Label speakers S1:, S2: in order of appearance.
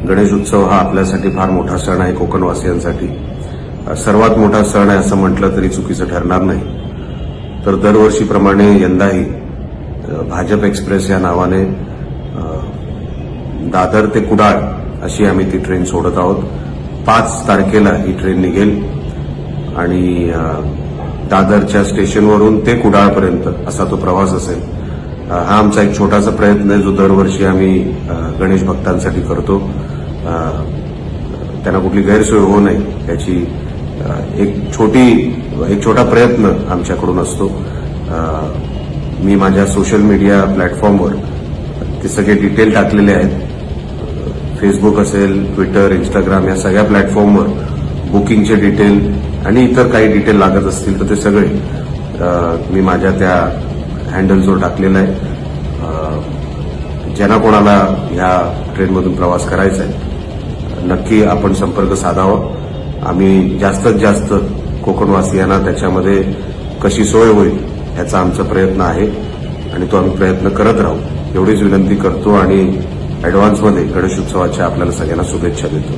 S1: गणेश उत्सव हा आपल्यासाठी फार मोठा सण आहे कोकणवासियांसाठी. सर्वात मोठा सण आहे असं म्हटलं तरी चुकीचं ठरणार नाही. तर दरवर्षीप्रमाणे यंदाही भाजप एक्सप्रेस या नावाने दादर ते कुडाळ अशी आम्ही ती ट्रेन सोडत आहोत. 5 तारखेला ही ट्रेन निघेल आणि दादरच्या स्टेशनवरून ते कुडाळपर्यंत असा तो प्रवास असेल. हा आमचा एक छोटासा प्रयत्न आहे जो दरवर्षी आम्ही गणेश भक्तांसाठी करतो. त्यांना कुठली गैरसोय होऊ नये याची एक छोटा प्रयत्न आमच्याकडून असतो. मी माझ्या सोशल मीडिया प्लॅटफॉर्मवर ते सगळे डिटेल टाकलेले आहेत. फेसबुक असेल, ट्विटर, इंस्टाग्राम या सगळ्या प्लॅटफॉर्मवर बुकिंगचे डिटेल आणि इतर काही डिटेल लागत असतील तर ते सगळे मी माझ्या त्या हँडल्सवर टाकलेलं आहे. ज्यांना कोणाला ह्या ट्रेनमधून प्रवास करायचा आहे नक्की आपण संपर्क साधावा. आम्ही जास्तीत जास्त कोकणवासियांना त्याच्यामध्ये कशी सोय होईल याचा आमचा प्रयत्न आहे आणि तो आम्ही प्रयत्न करत राहू एवढीच विनंती करतो आणि ऍडव्हान्समध्ये गणेशोत्सवाच्या आपल्याला सगळ्यांना शुभेच्छा देतो.